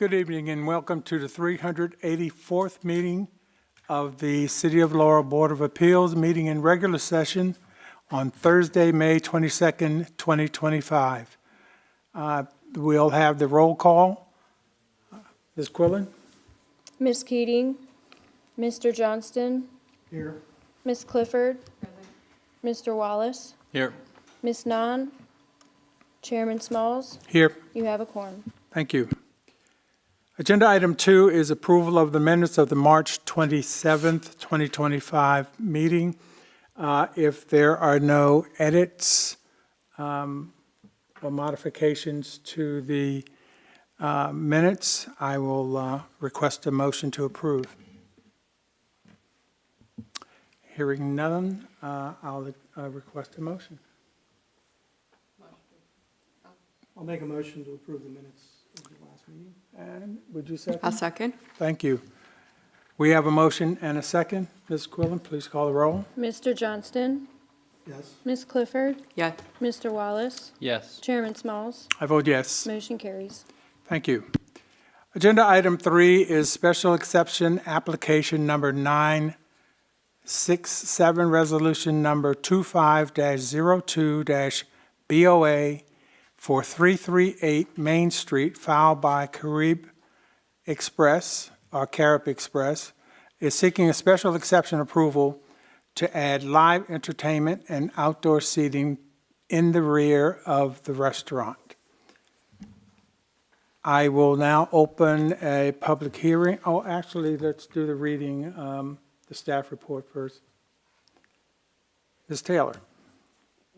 Good evening and welcome to the 384th meeting of the City of Laurel Board of Appeals, meeting in regular session on Thursday, May 22nd, 2025. We'll have the roll call. Ms. Quillen? Ms. Keating, Mr. Johnston, Here. Ms. Clifford, Mr. Wallace, Here. Ms. Nahn, Chairman Smalls, Here. you have a quorum. Thank you. Agenda item 2 is approval of the minutes of the March 27th, 2025 meeting. If there are no edits or modifications to the minutes, I will request a motion to approve. Hearing none, I'll request a motion. I'll make a motion to approve the minutes of the last meeting. And would you second? I'll second. Thank you. We have a motion and a second. Ms. Quillen, please call the roll. Mr. Johnston, Yes. Ms. Clifford, Yes. Mr. Wallace, Yes. Chairman Smalls, I vote yes. motion carries. Thank you. Agenda item 3 is special exception application number 967, resolution number 25-02-BOA for 338 Main Street, filed by Caribe Express, or Caribe Express, is seeking a special exception approval to add live entertainment and outdoor seating in the rear of the restaurant. I will now open a public hearing. Oh, actually, let's do the reading, the staff report first. Ms. Taylor.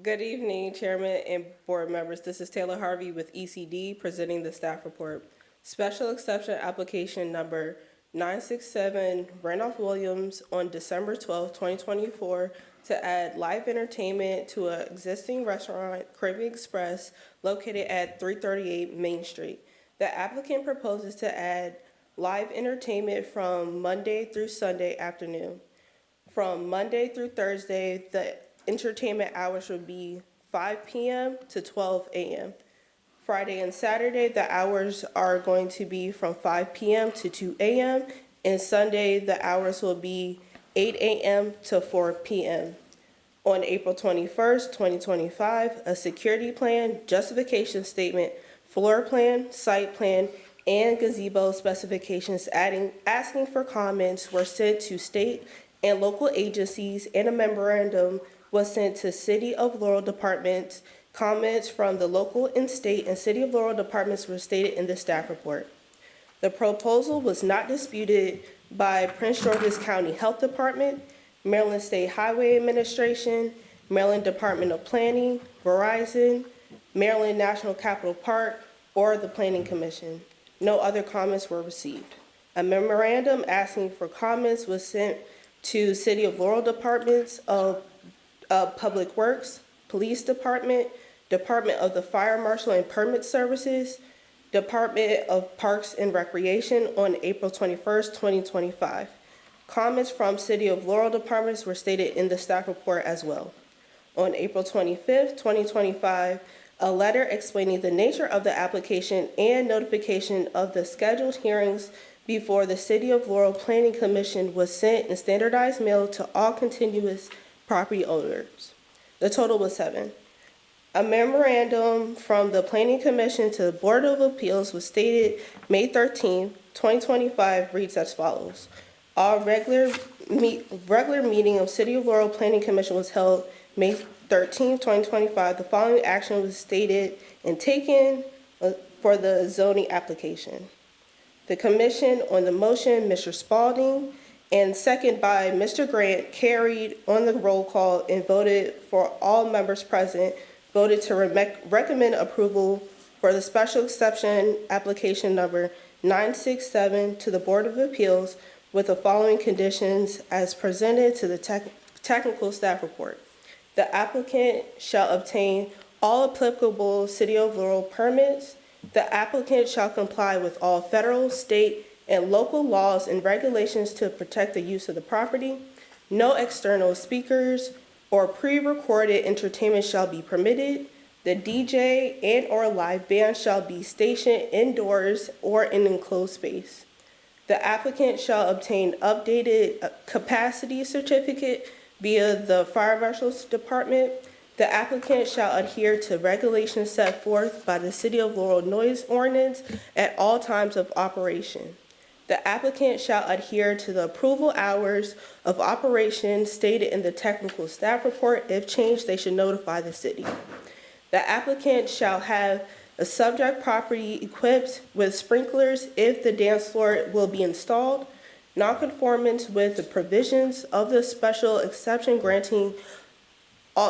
Good evening, Chairman and board members. This is Taylor Harvey with ECD presenting the staff report. Special exception application number 967 Randolph Williams on December 12, 2024 to add live entertainment to an existing restaurant, Caribe Express, located at 338 Main Street. The applicant proposes to add live entertainment from Monday through Sunday afternoon. From Monday through Thursday, the entertainment hours would be 5 p.m. to 12 a.m. Friday and Saturday, the hours are going to be from 5 p.m. to 2 a.m. And Sunday, the hours will be 8 a.m. to 4 p.m. On April 21st, 2025, a security plan, justification statement, floor plan, site plan, and gazebo specifications asking for comments were sent to state and local agencies, and a memorandum was sent to City of Laurel departments. Comments from the local and state and City of Laurel departments were stated in the staff report. The proposal was not disputed by Prince George's County Health Department, Maryland State Highway Administration, Maryland Department of Planning, Verizon, Maryland National Capital Park, or the Planning Commission. No other comments were received. A memorandum asking for comments was sent to City of Laurel departments of Public Works, Police Department, Department of the Fire Marshal and Permit Services, Department of Parks and Recreation on April 21st, 2025. Comments from City of Laurel departments were stated in the staff report as well. On April 25th, 2025, a letter explaining the nature of the application and notification of the scheduled hearings before the City of Laurel Planning Commission was sent in standardized mail to all contiguous property owners. The total was 7. A memorandum from the Planning Commission to the Board of Appeals was stated May 13, 2025, reads as follows. Our regular meeting of City of Laurel Planning Commission was held May 13, 2025. The following action was stated and taken for the zoning application. The commission on the motion, Mr. Spalding, and second by Mr. Grant, carried on the roll call and voted for all members present, voted to recommend approval for the special exception application number 967 to the Board of Appeals with the following conditions as presented to the technical staff report. The applicant shall obtain all applicable City of Laurel permits. The applicant shall comply with all federal, state, and local laws and regulations to protect the use of the property. No external speakers or pre-recorded entertainment shall be permitted. The DJ and/or live band shall be stationed indoors or in enclosed space. The applicant shall obtain updated capacity certificate via the Fire Marshal's Department. The applicant shall adhere to regulations set forth by the City of Laurel noise ordinance at all times of operation. The applicant shall adhere to the approval hours of operation stated in the technical staff report. If changed, they should notify the city. The applicant shall have a subject property equipped with sprinklers if the dance floor will be installed. Nonconformance with the provisions of the special exception granting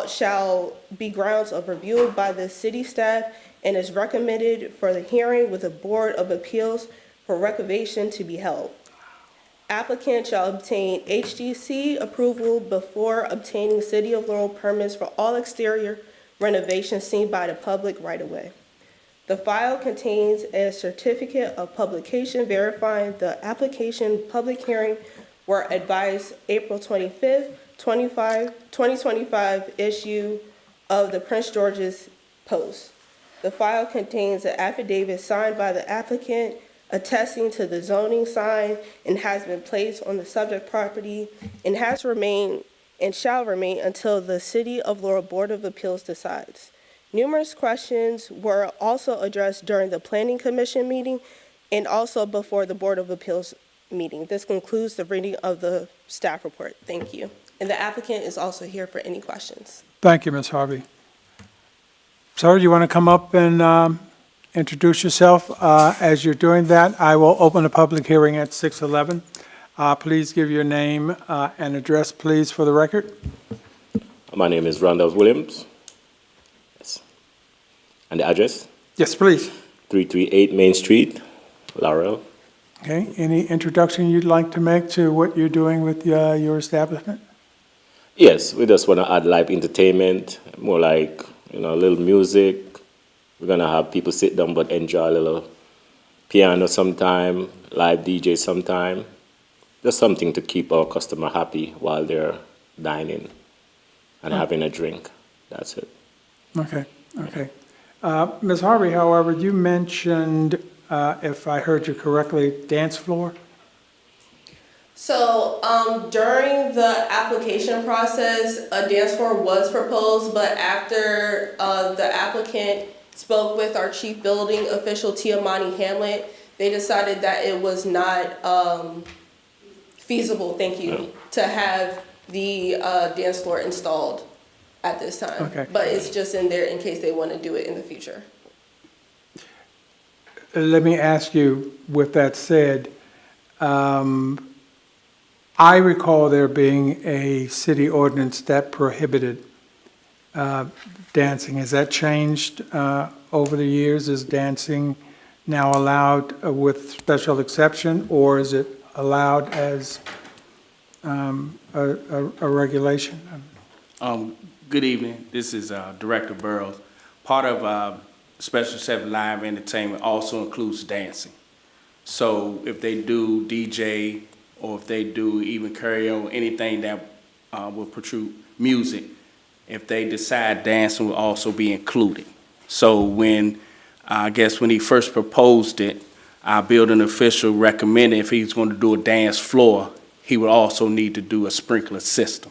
shall be grounds of review by the city staff and is recommended for the hearing with the Board of Appeals for revocation to be held. Applicant shall obtain HDC approval before obtaining City of Laurel permits for all exterior renovations seen by the public right away. The file contains a certificate of publication verifying the application public hearing were advised April 25th, 2025 issue of the Prince George's Post. The file contains an affidavit signed by the applicant attesting to the zoning sign and has been placed on the subject property and has remained and shall remain until the City of Laurel Board of Appeals decides. Numerous questions were also addressed during the Planning Commission meeting and also before the Board of Appeals meeting. This concludes the reading of the staff report. Thank you. And the applicant is also here for any questions. Thank you, Ms. Harvey. Sir, you want to come up and introduce yourself? As you're doing that, I will open a public hearing at 6:11. Please give your name and address, please, for the record. My name is Randall Williams. Yes. And the address? Yes, please. 338 Main Street, Laurel. Okay, any introduction you'd like to make to what you're doing with your establishment? Yes, we just want to add live entertainment, more like, a little music. We're going to have people sit down but enjoy a little piano sometime, live DJ sometime. Just something to keep our customer happy while they're dining and having a drink. That's it. Okay. Ms. Harvey, however, you mentioned, if I heard you correctly, dance floor? So during the application process, a dance floor was proposed, but after the applicant spoke with our chief building official, Tiamani Hamlet, they decided that it was not feasible, thank you, to have the dance floor installed at this time. Okay. But it's just in there in case they want to do it in the future. Let me ask you, with that said, I recall there being a city ordinance that prohibited dancing. Has that changed over the years? Is dancing now allowed with special exception, or is it allowed as a regulation? Good evening. This is Director Burrows. Part of Special 7 Live Entertainment also includes dancing. So if they do DJ or if they do even karaoke, anything that will protrude music, if they decide dancing will also be included. So when he first proposed it, our building official recommended if he's going to do a dance floor, he would also need to do a sprinkler system.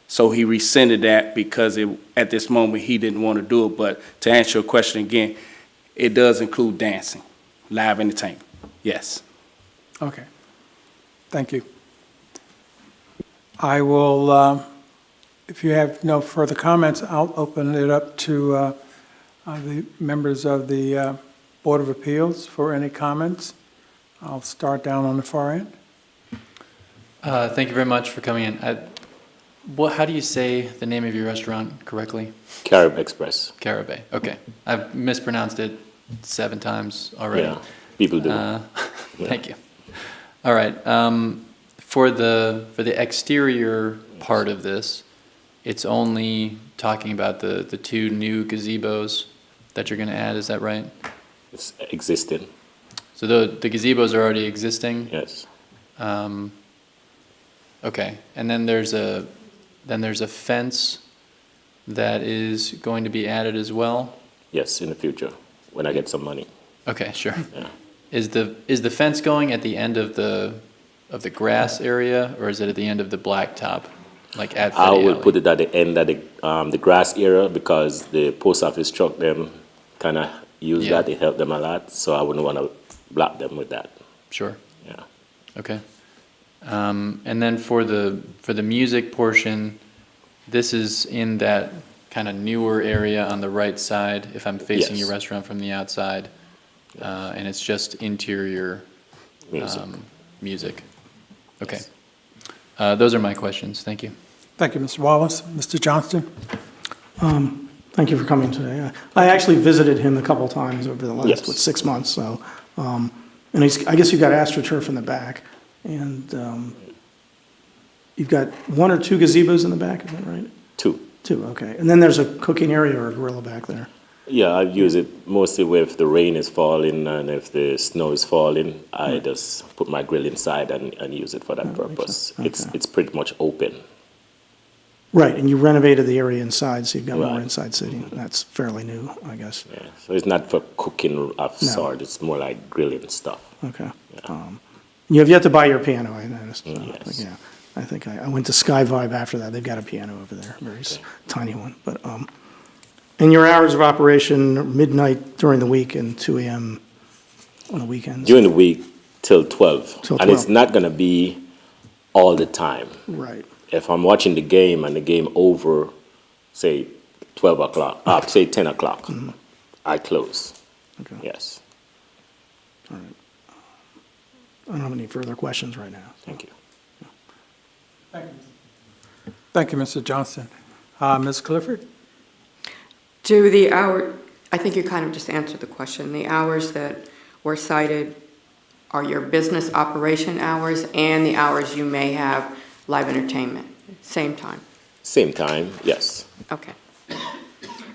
So he rescinded that because at this moment he didn't want to do it. But to answer your question again, it does include dancing, live entertainment. Yes. Okay. Thank you. I will, if you have no further comments, I'll open it up to the members of the Board of Appeals for any comments. I'll start down on the far end. Thank you very much for coming in. How do you say the name of your restaurant correctly? Caribe Express. Caribe. Okay. I've mispronounced it 7 times already. Yeah, people do. Thank you. All right. For the exterior part of this, it's only talking about the 2 new gazebos that you're going to add. Is that right? It's existing. So the gazebos are already existing. Yes. Okay. And then there's a fence that is going to be added as well. Yes, in the future, when I get some money. Okay, sure. Yeah. Is the fence going at the end of the grass area, or is it at the end of the blacktop, like at I Freddie will Alley? put it at the end of the grass area because the post office truck them kind of use Yeah. that. It helped them a lot, so I wouldn't want to block them with that. Sure. Yeah. Okay. And then for the music portion, this is in that kind of newer area on the right side, if I'm facing your Yes. restaurant from the outside, and it's just interior Music. music. Okay. Those are my questions. Thank you. Thank you, Mr. Wallace. Mr. Johnston? Thank you for coming today. I actually visited him a couple times over the last, Yes. 6 months, so, and I guess you've got AstroTurf in the back, and you've got 1 or 2 gazebos in the back, is that right? 2. 2, okay. And then there's a cooking area or a grill back there. Yeah, I use it mostly if the rain is falling and if the snow is falling. I just put my grill inside and use it for that purpose. sense. Okay. It's pretty much open. Right, and you renovated the area inside, so you've got more Right. inside seating. That's fairly new, I guess. Yeah, so it's not for cooking of No. sort. It's more like grilling stuff. Okay. You have yet to buy your piano, I noticed. Yes. Yeah, I think I went to Sky Vibe after that. They've got a piano over there, very tiny one. But, and your hours of operation are midnight during the week and 2 a.m. on the weekends? During the week till 12. Till And it's 12. not going to be all the time. Right, If I'm watching the game and the game over, say 12 o'clock, say 10 o'clock, I close. okay. Yes, All right. I don't have any further questions right now. thank you. Thank you, Mr. Johnston. Ms. Clifford? Do the hour, I think you kind of just answered the question. The hours that were cited are your business operation hours and the hours you may have live entertainment, same time? Same time, yes. Okay.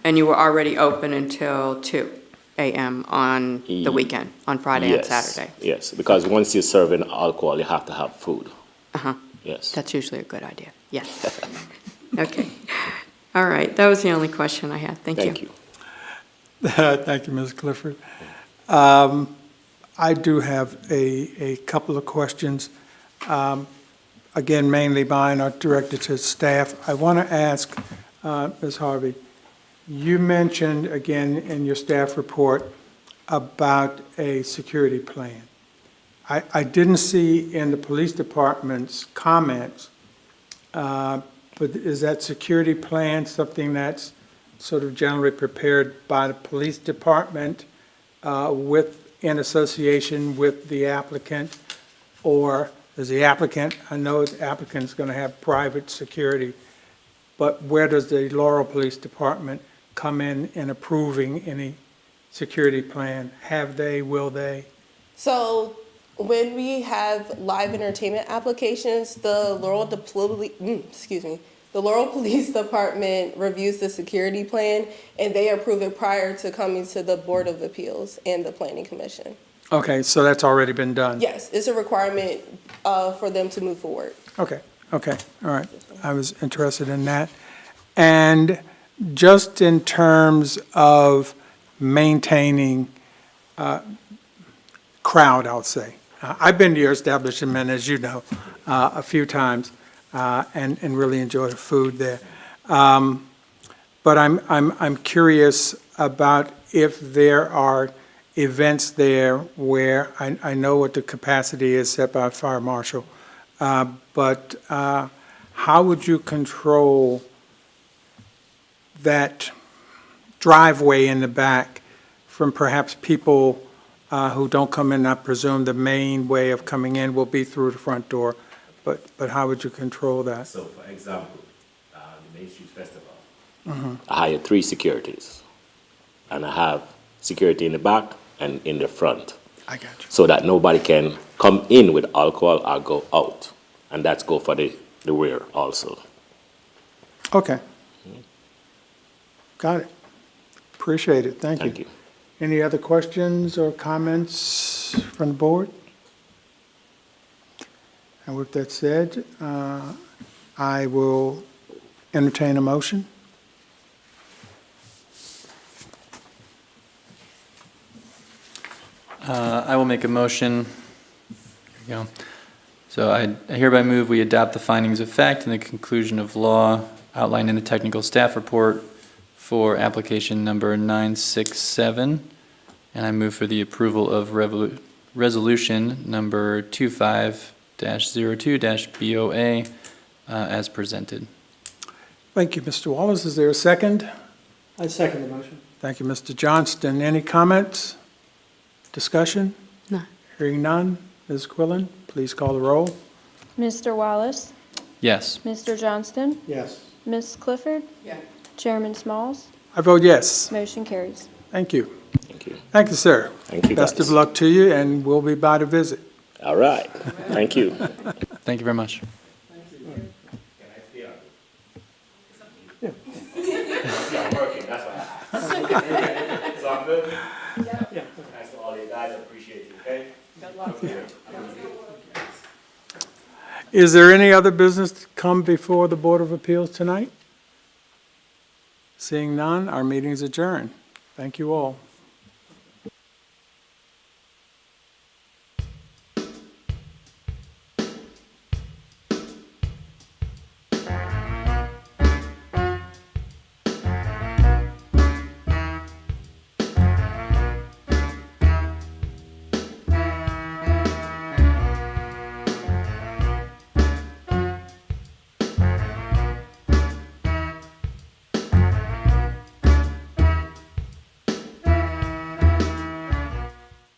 And you were already open until 2 a.m. on the weekend, on Friday and Yes, Saturday? Yes, because once you're serving alcohol, you have to have food. Uh-huh. Yes. That's usually a good idea. Yes. Okay. All right. That was the only question I had. Thank you. Thank you. Thank you, Ms. Clifford. I do have a couple of questions. Again, mainly mine are directed to staff. I want to ask, Ms. Harvey, you mentioned again in your staff report about a security plan. I didn't see in the police department's comments, but is that security plan something that's sort of generally prepared by the police department in association with the applicant? Or does the applicant, I know the applicant's going to have private security, but where does the Laurel Police Department come in approving any security plan? Have they, will they? So when we have live entertainment applications, the Laurel Police Department reviews the security plan, and they approve it prior to coming to the Board of Appeals and the Planning Commission. Okay, so that's already been done? Yes, it's a requirement for them to move forward. Okay, all right. I was interested in that. And just in terms of maintaining crowd, I'll say. I've been to your establishment, as you know, a few times, and really enjoy the food there. But I'm curious about if there are events there where I know what the capacity is set by fire marshal, but how would you control that driveway in the back from perhaps people who don't come in? I presume the main way of coming in will be through the front door, but how would you control that? So, for example, the Main Street Festival, I hired 3 securities, and I have security in the back and in the front, I got you. so that nobody can come in with alcohol or go out, and that's go for the rear also. Okay. Got it. Appreciate it. Thank you. Thank you. Any other questions or comments from the board? And with that said, I will entertain a motion. I will make a motion. Here we go. So I hereby move we adopt the findings of fact and the conclusion of law outlined in the technical staff report for application number 967. And I move for the approval of resolution number 25-02-BOA as presented. Thank you, Mr. Wallace. Is there a second? I second the motion. Thank you, Mr. Johnston. Any comments? Discussion? No. Hearing none. Ms. Quillen, please call the roll. Mr. Wallace, Yes. Mr. Johnston, Yes. Ms. Clifford, Yeah. Chairman Smalls, I vote yes. motion carries. Thank you. Thank you. Thank you, sir. Thank you, Best of guys. luck to you, and we'll be by to visit. All right. Thank you. Thank you very much. Thanks to all you guys. I appreciate you, okay? Is there any other business to come before the Board of Appeals tonight? Seeing none, our meeting is adjourned. Thank you all.